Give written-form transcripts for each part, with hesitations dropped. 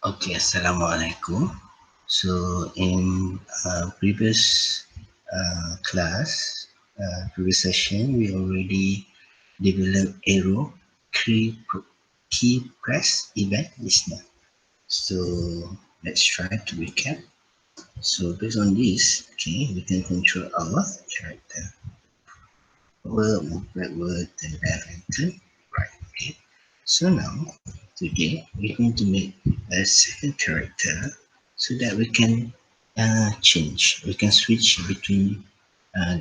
Okay, Assalamualaikum. So in previous previous session, we already developed arrow key press event listener. So let's try to recap. So based on this, okay, we can control our character. Forward, move backward, turn left, and turn right. Okay. So now, today, we're going to make a second character so that we can change. We can switch between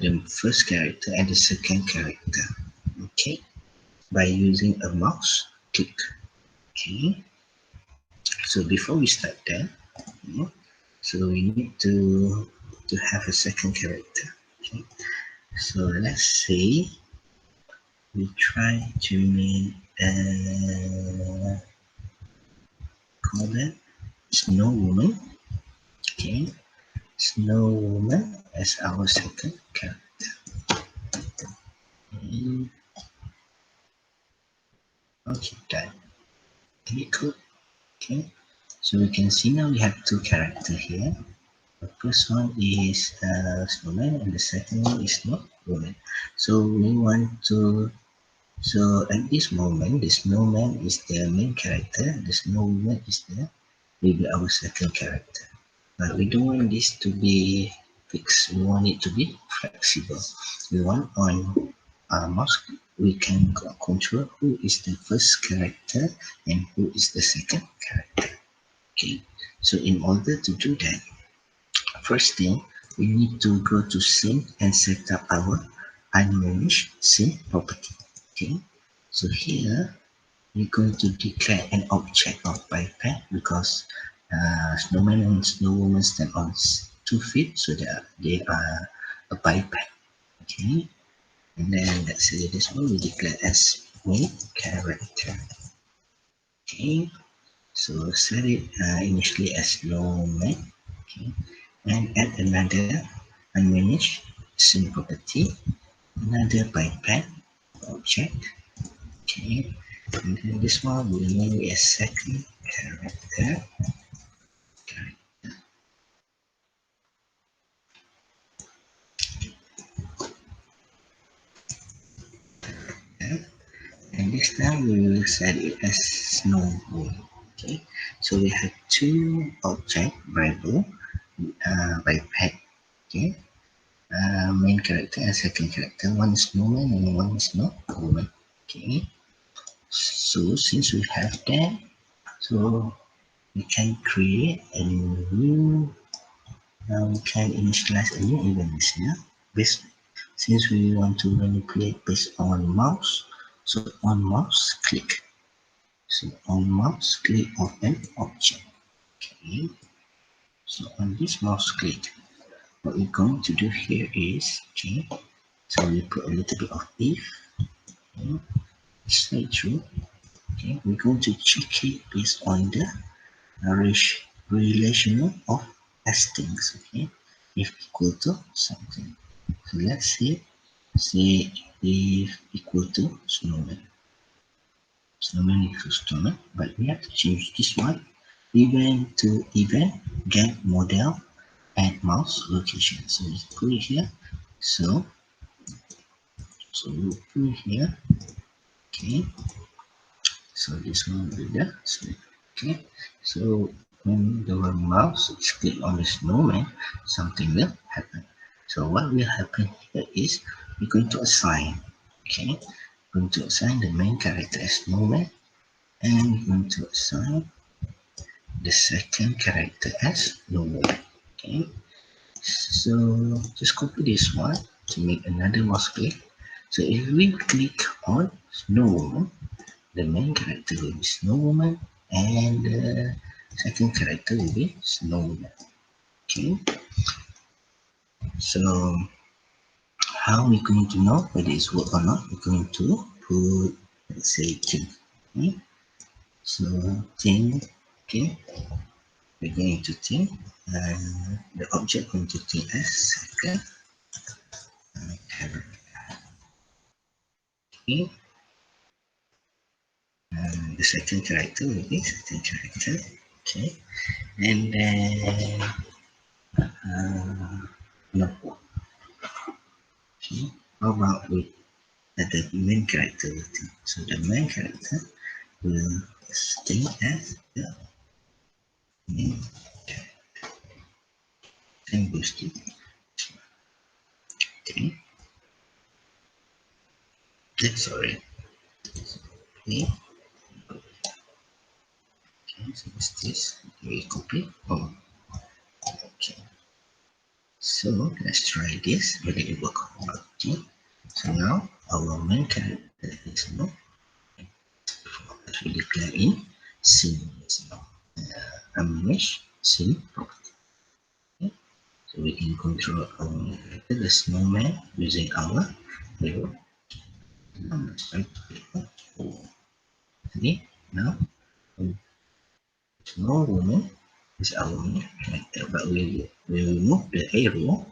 the first character and the second character. Okay. By using a mouse click. Okay. So before we start that, you know, so we need to have a second character. Okay. So let's say we try to make call that snow woman. Okay, snow woman as our second character. Okay, okay, done. Okay, cool. Okay, so we can see now we have two characters here. The first one is snowman and the second one is snow woman. So we want to. So at this moment, the snowman is the main character. The snow woman is the will be our second character. But we don't want this to be fixed. We want it to be flexible. We want on our mouse we can control who is the first character and who is the second character. Okay. So in order to do that, first thing we need to go to scene and set up our unmanaged scene property. Okay. So here we're going to declare an object of biped because snowman and snowwoman stand on 2 feet, so they are a biped. Okay, and then let's say this one we declare as main character. Okay, so set it initially as snowman. Okay, and add another unmanaged scene property, another biped object. Okay, and then this one will name it as second character. And this time we will set it as snowball. Okay, so we have two object variable by pet. Okay, main character and second character. One is snowman and one is snow woman. Okay, so since we have that, so we can create a new. We can initialize a new event listener based since we want to manipulate based on mouse. So on mouse click. So on mouse click of an object. Okay. So on this mouse click, what we're going to do here is okay. So we put a little bit of if. Okay. Straight through. Okay. We're going to check it based on the relational of things. Okay. If equal to something. So let's say if equal to snowman. Snowman equals snowman, but we have to change this one event to event get model and mouse location. So we put it here. So we'll put it here. Okay. So this one will be there. So, okay. So when the mouse is clicked on the snowman, something will happen. So what will happen here is we're going to assign. Okay. We're going to assign the main character as snowman, and we're going to assign the second character as snowman. Okay. So just copy this one to make another mouse click. So if we click on snow, the main character will be snow woman and the second character will be snowman. Okay. So how we going to know whether it's work or not? We're going to put, let's say, thing. Okay. So thing. Okay. We're going to think and the object going to think as second character. Okay. And the second character will be second character. Okay, and then no. Okay, how about we add the main character? So the main character will stay as the main and boosted. Okay, sorry. Okay, so it's this. We copy. Oh, okay. So let's try this whether it work or not. Okay. So now our main character is no. We declare in scene is now mesh scene property. Okay. So we can control our character, the snowman, using our hero numbers. Right? Okay. Now snow woman is our main character, but we remove the arrow.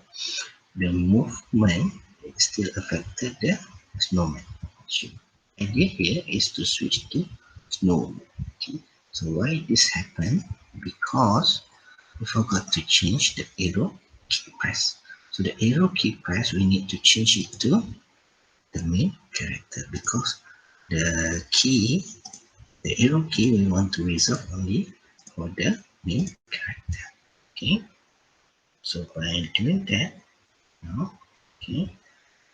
The movement still affected the snowman. So idea here is to switch to snow. Okay. So why this happened? Because we forgot to change the arrow key press. So the arrow key press we need to change it to the main character because the key, the arrow key we want to reserve only for the main character. Okay. So by doing that now, okay,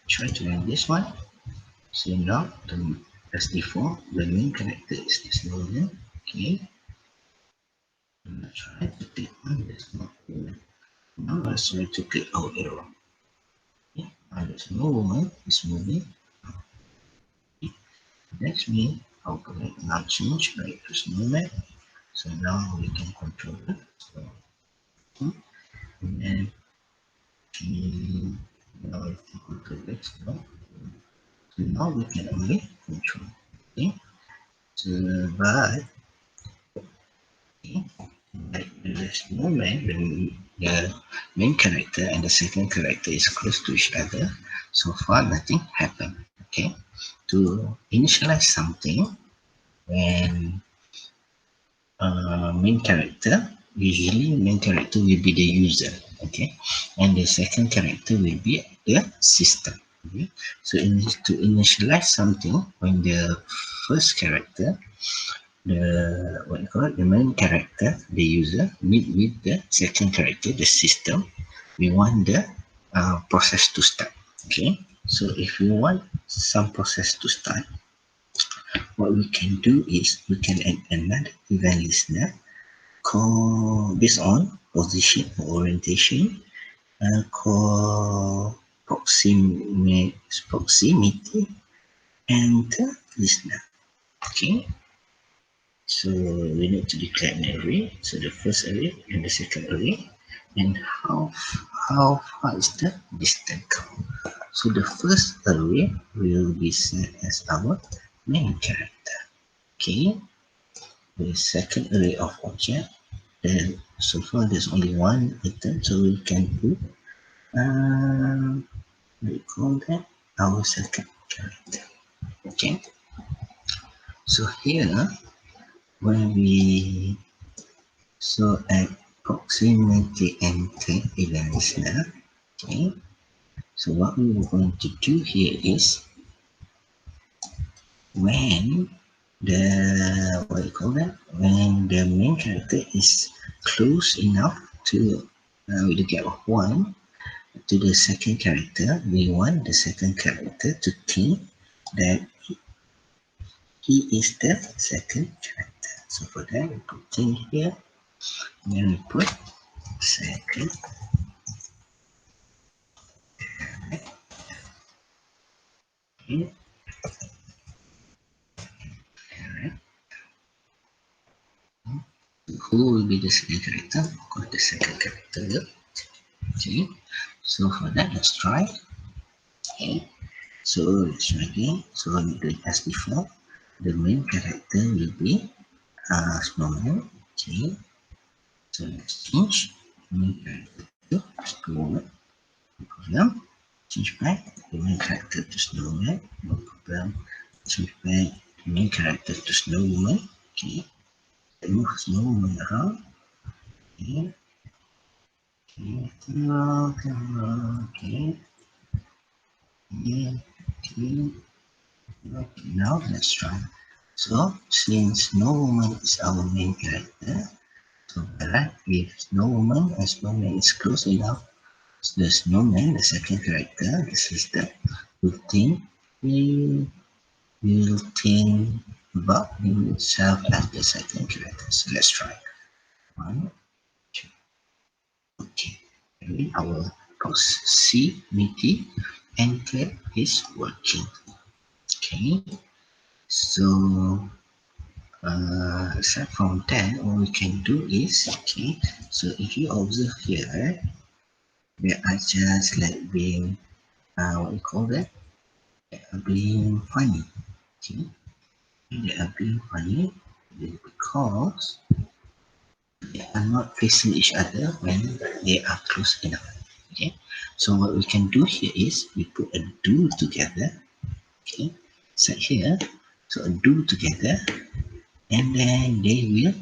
try to run this one. So now, as before, the main character is this woman. Okay, I'm gonna try to click on this woman. Now let's try to click our arrow. Okay, now there's no woman is moving. Okay. That's mean our character now change right to snowman. So now we can control it. So, okay. And then now we can control it. So now we can only control. Okay. So but like this moment when the main character and the second character is close to each other, so far nothing happened. Okay, to initialize something when main character, usually main character will be the user. Okay, and the second character will be the system. Okay, so to initialize something when the first character, the what you call it, the main character, the user, meet with the second character, the system. We want the process to start. Okay, so if we want some process to start, what we can do is we can add another event listener call based on position or orientation, call proximity and the listener. Okay, so we need to declare an array. So the first array and the second array, and how far is the distance count. So the first array will be set as our main character. Okay, the second array of object. Then so far there's only one item, so we can put we call that our second character. Okay, so here when we at proximity and tag event listener. Okay, so what we are going to do here is when the what you call that, when the main character is close enough to with the gap of one to the second character, we want the second character to think that he is the second character. So for that, we put thing here, and then we put second. Okay, who will be the second character? Of course, the second character. Okay, so for that, let's try. Okay, so let's try again. So I'm doing as before. The main character will be snowman. Okay, so let's change main character to snowman. No problem. Change back the main character to snowman. No problem. Change back the main character to snowwoman. Okay, moves no movement around. Okay, okay, okay, okay. Now let's try. So since no woman is our main character, so right, if no woman and snowman is close enough, so the snowman, the second character, the sister, will think he will think about himself as the second character. So let's try. One, two, okay. And our proximity anchor is working. Okay. So aside from that, what we can do is, okay, so if you observe here, they are just like being, what we call that, they are being funny, okay, they are being funny because they are not facing each other when they are close enough, okay. So what we can do here is we put a do together, okay, set here, so a do together, and then they will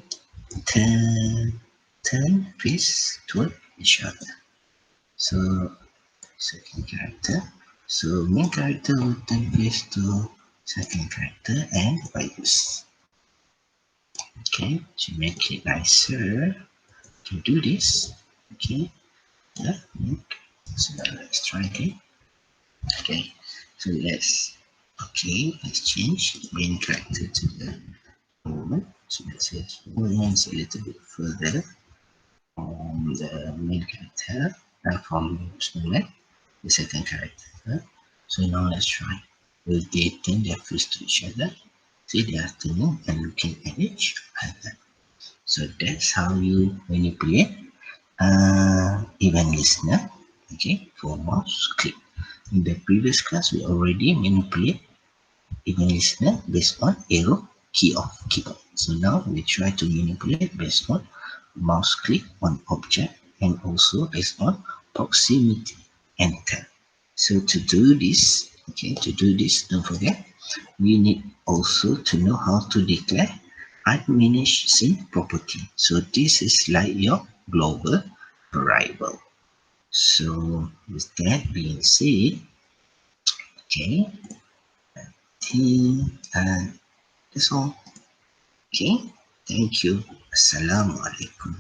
turn face toward each other. So second character. So main character will turn face to second character and vice. Okay, to make it nicer, to do this. Okay, yeah. So let's try again. Okay, so let's change main character to the woman. So let's say woman is a little bit further from the main character, from Snowman, the second character. So now let's try. Will they turn their face to each other? See, they are turning and looking at each other. So that's how you manipulate event listener. Okay, for mouse click. In the previous class, we already manipulate event listener based on arrow key off keyboard. So now we try to manipulate based on mouse click on object and also based on proximity enter. So to do this, okay, to do this, don't forget, we need also to know how to declare unmanaged scene property. So this is like your global variable. So with that being said, okay, that's all. Okay, thank you. Assalamu alaikum.